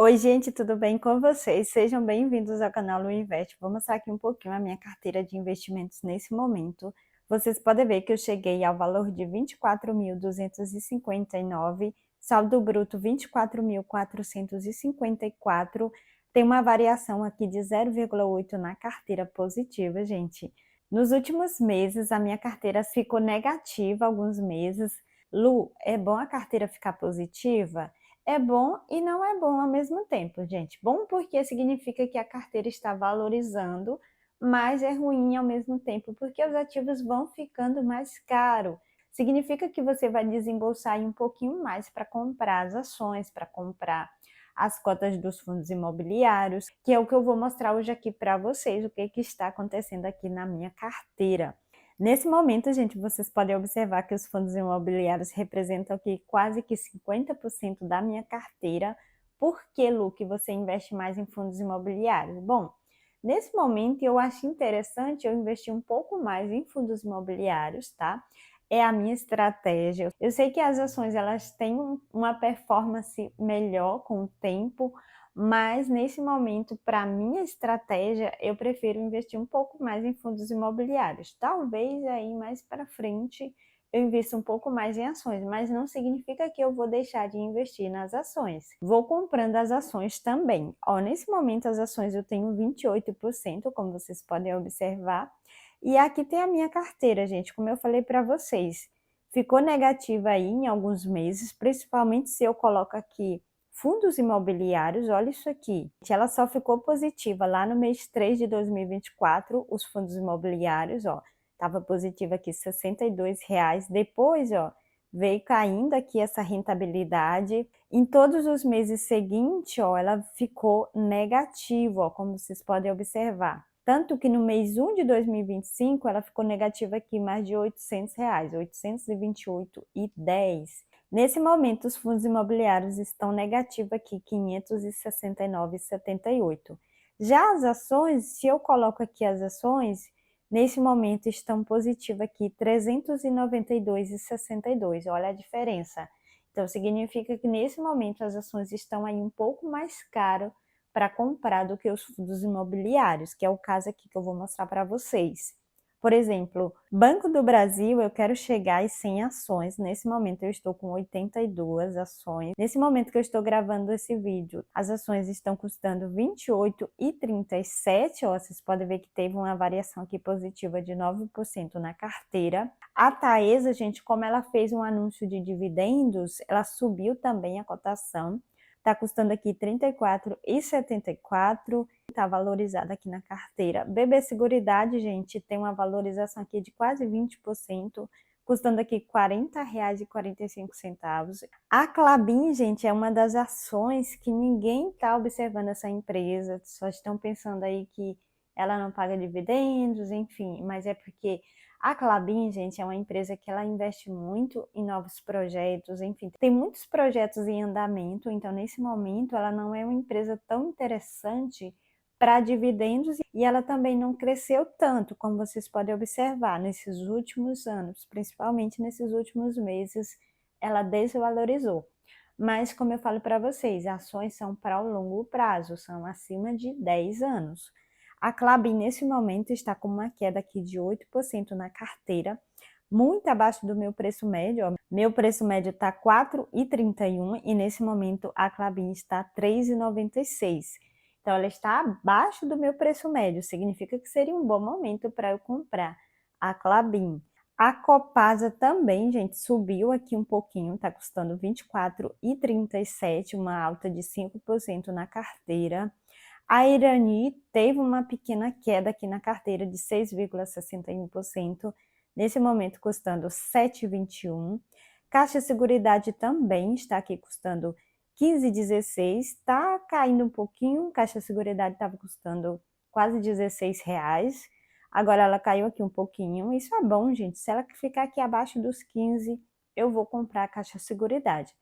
Oi, gente, tudo bem com vocês? Sejam bem-vindos ao canal Lu Invest. Vou mostrar aqui um pouquinho a minha carteira de investimentos nesse momento. Vocês podem ver que eu cheguei ao valor de 24.259, saldo bruto 24.454. Tem uma variação aqui de 0,8 na carteira positiva, gente. Nos últimos meses, a minha carteira ficou negativa alguns meses. Lu, é bom a carteira ficar positiva? É bom e não é bom ao mesmo tempo, gente. Bom porque significa que a carteira está valorizando, mas é ruim ao mesmo tempo porque os ativos vão ficando mais caros. Significa que você vai desembolsar aí um pouquinho mais para comprar as ações, para comprar as cotas dos fundos imobiliários, que é o que eu vou mostrar hoje aqui para vocês, o que está acontecendo aqui na minha carteira. Nesse momento, gente, vocês podem observar que os fundos imobiliários representam aqui quase que 50% da minha carteira. Por que, Lu, que você investe mais em fundos imobiliários? Bom, nesse momento eu acho interessante eu investir um pouco mais em fundos imobiliários, tá? É a minha estratégia. Eu sei que as ações elas têm uma performance melhor com o tempo, mas nesse momento, para minha estratégia, eu prefiro investir um pouco mais em fundos imobiliários. Talvez aí mais para frente eu invista um pouco mais em ações, mas não significa que eu vou deixar de investir nas ações. Vou comprando as ações também. Ó, nesse momento as ações eu tenho 28%, como vocês podem observar. E aqui tem a minha carteira, gente, como eu falei para vocês. Ficou negativa aí em alguns meses, principalmente se eu coloco aqui fundos imobiliários, olha isso aqui. Ela só ficou positiva lá no mês 3 de 2024, os fundos imobiliários, ó, estava positiva aqui R$ 62. Depois, ó, veio caindo aqui essa rentabilidade. Em todos os meses seguintes, ó, ela ficou negativa, ó, como vocês podem observar. Tanto que no mês 1 de 2025, ela ficou negativa aqui mais de R$ 800, 828,10. Nesse momento, os fundos imobiliários estão negativos aqui, 569,78. Já as ações, se eu coloco aqui as ações, nesse momento estão positivas aqui, 392,62. Olha a diferença. Então, significa que nesse momento as ações estão aí um pouco mais caras para comprar do que os fundos imobiliários, que é o caso aqui que eu vou mostrar para vocês. Por exemplo, Banco do Brasil, eu quero chegar às 100 ações. Nesse momento eu estou com 82 ações. Nesse momento que eu estou gravando esse vídeo, as ações estão custando R$ 28,37. Ó, vocês podem ver que teve uma variação aqui positiva de 9% na carteira. A Taesa, gente, como ela fez um anúncio de dividendos, ela subiu também a cotação. Está custando aqui R$ 34,74, está valorizada aqui na carteira. BB Seguridade, gente, tem uma valorização aqui de quase 20%, custando aqui R$ 40,45. A Klabin, gente, é uma das ações que ninguém está observando essa empresa, só estão pensando aí que ela não paga dividendos, enfim, mas é porque a Klabin, gente, é uma empresa que ela investe muito em novos projetos, enfim, tem muitos projetos em andamento, então nesse momento ela não é uma empresa tão interessante para dividendos e ela também não cresceu tanto, como vocês podem observar, nesses últimos anos, principalmente nesses últimos meses, ela desvalorizou. Mas, como eu falo para vocês, ações são para o longo prazo, são acima de 10 anos. A Klabin, nesse momento, está com uma queda aqui de 8% na carteira, muito abaixo do meu preço médio. Ó. Meu preço médio está R$ 4,31 e nesse momento a Klabin está R$ 3,96. Então, ela está abaixo do meu preço médio, significa que seria um bom momento para eu comprar a Klabin. A Copasa também, gente, subiu aqui um pouquinho, está custando R$ 24,37, uma alta de 5% na carteira. A Irani teve uma pequena queda aqui na carteira de 6,61%, nesse momento custando R$ 7,21. Caixa Seguridade também está aqui custando 15,16, está caindo um pouquinho, Caixa Seguridade estava custando quase R$ 16, agora ela caiu aqui um pouquinho, isso é bom, gente, se ela ficar aqui abaixo dos 15, eu vou comprar a Caixa Seguridade.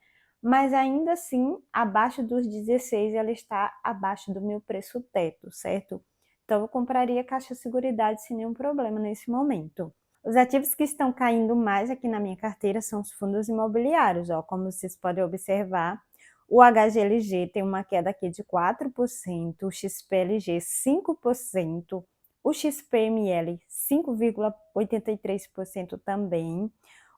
Mas ainda assim, abaixo dos 16, ela está abaixo do meu preço teto, certo? Então, eu compraria Caixa Seguridade sem nenhum problema nesse momento. Os ativos que estão caindo mais aqui na minha carteira são os fundos imobiliários, ó, como vocês podem observar. O HGLG tem uma queda aqui de 4%, o XPLG 5%, o XPML 5,83% também,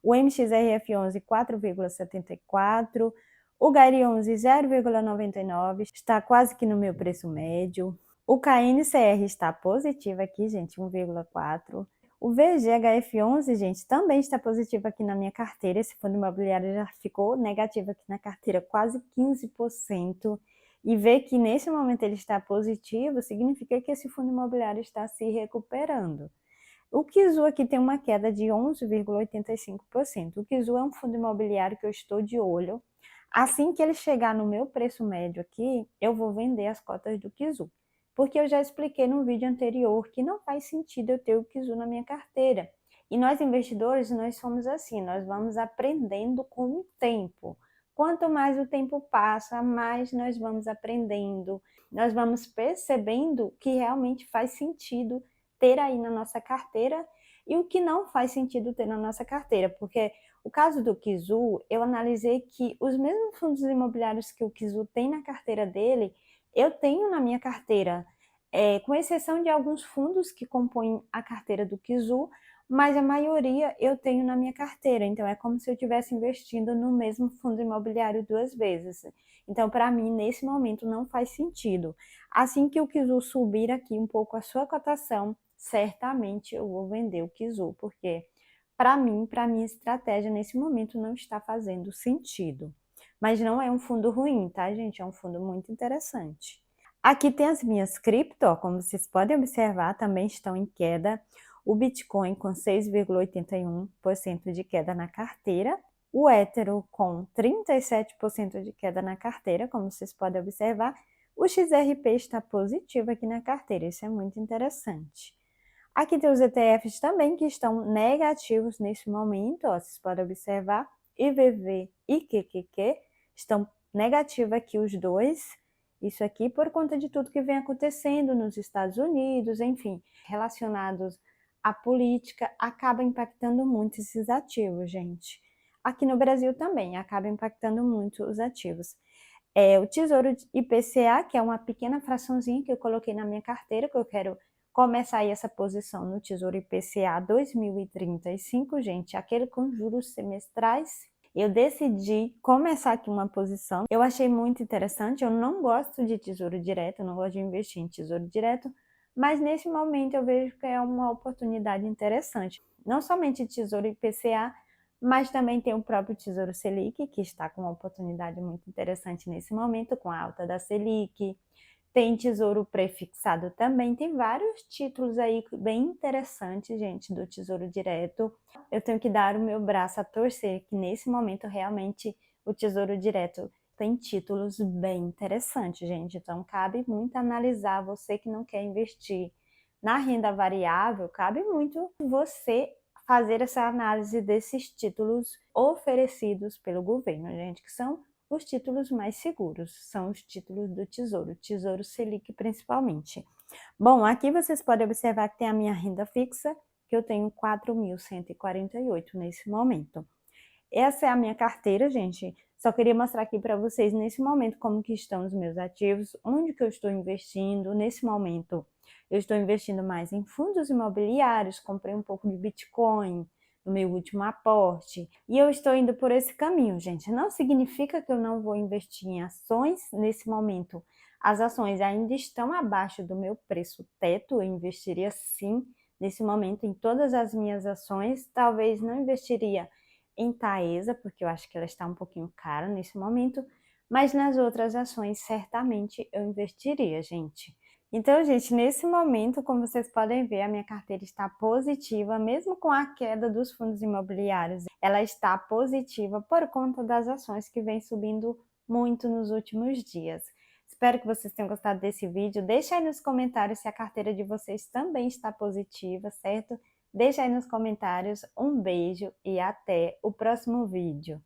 o MXRF11 4,74%, o GAIRI11 0,99%, está quase que no meu preço médio. O KNCR está positivo aqui, gente, 1,4%. O VGHF11, gente, também está positivo aqui na minha carteira. Esse fundo imobiliário já ficou negativo aqui na carteira, quase 15%. E ver que nesse momento ele está positivo, significa que esse fundo imobiliário está se recuperando. O Kizu aqui tem uma queda de 11,85%. O Kizu é um fundo imobiliário que eu estou de olho. Assim que ele chegar no meu preço médio aqui, eu vou vender as cotas do Kizu. Porque eu já expliquei no vídeo anterior que não faz sentido eu ter o Kizu na minha carteira. E nós investidores, nós somos assim, nós vamos aprendendo com o tempo. Quanto mais o tempo passa, mais nós vamos aprendendo, nós vamos percebendo que realmente faz sentido ter aí na nossa carteira e o que não faz sentido ter na nossa carteira, porque o caso do Kizu, eu analisei que os mesmos fundos imobiliários que o Kizu tem na carteira dele, eu tenho na minha carteira, com exceção de alguns fundos que compõem a carteira do Kizu, mas a maioria eu tenho na minha carteira, então é como se eu estivesse investindo no mesmo fundo imobiliário 2 vezes. Então, para mim, nesse momento, não faz sentido. Assim que o Kizu subir aqui um pouco a sua cotação, certamente eu vou vender o Kizu, porque para mim, para minha estratégia nesse momento não está fazendo sentido. Mas não é um fundo ruim, tá, gente? É um fundo muito interessante. Aqui tem as minhas cripto, ó, como vocês podem observar, também estão em queda. O Bitcoin com 6,81% de queda na carteira. O Ethereum com 37% de queda na carteira, como vocês podem observar. O XRP está positivo aqui na carteira, isso é muito interessante. Aqui tem os ETFs também que estão negativos nesse momento, ó, vocês podem observar. IVV e QQQ estão negativos aqui os dois. Isso aqui por conta de tudo que vem acontecendo nos Estados Unidos, enfim, relacionados à política, acaba impactando muito esses ativos, gente. Aqui no Brasil também acaba impactando muito os ativos. O Tesouro IPCA, que é uma pequena fraçãozinha que eu coloquei na minha carteira, que eu quero começar aí essa posição no Tesouro IPCA 2035, gente, aquele com juros semestrais. Eu decidi começar aqui uma posição. Eu achei muito interessante. Eu não gosto de tesouro direto, eu não gosto de investir em tesouro direto, mas nesse momento eu vejo que é uma oportunidade interessante. Não somente tesouro IPCA, mas também tem o próprio Tesouro Selic, que está com uma oportunidade muito interessante nesse momento, com a alta da Selic. Tem tesouro prefixado também, tem vários títulos aí bem interessantes, gente, do Tesouro Direto. Eu tenho que dar o meu braço a torcer, que nesse momento realmente o Tesouro Direto tem títulos bem interessantes, gente. Então cabe muito analisar, você que não quer investir na renda variável, cabe muito você fazer essa análise desses títulos oferecidos pelo governo, gente, que são os títulos mais seguros, são os títulos do Tesouro Selic principalmente. Bom, aqui vocês podem observar que tem a minha renda fixa, que eu tenho 4.148 nesse momento. Essa é a minha carteira, gente. Só queria mostrar aqui para vocês nesse momento como que estão os meus ativos, onde que eu estou investindo. Nesse momento eu estou investindo mais em fundos imobiliários, comprei um pouco de Bitcoin no meu último aporte. E eu estou indo por esse caminho, gente. Não significa que eu não vou investir em ações nesse momento. As ações ainda estão abaixo do meu preço teto, eu investiria sim nesse momento em todas as minhas ações. Talvez não investiria em Taesa, porque eu acho que ela está um pouquinho cara nesse momento, mas nas outras ações certamente eu investiria, gente. Então, gente, nesse momento, como vocês podem ver, a minha carteira está positiva, mesmo com a queda dos fundos imobiliários. Ela está positiva por conta das ações que vem subindo muito nos últimos dias. Espero que vocês tenham gostado desse vídeo. Deixa aí nos comentários se a carteira de vocês também está positiva, certo? Deixa aí nos comentários. Um beijo e até o próximo vídeo.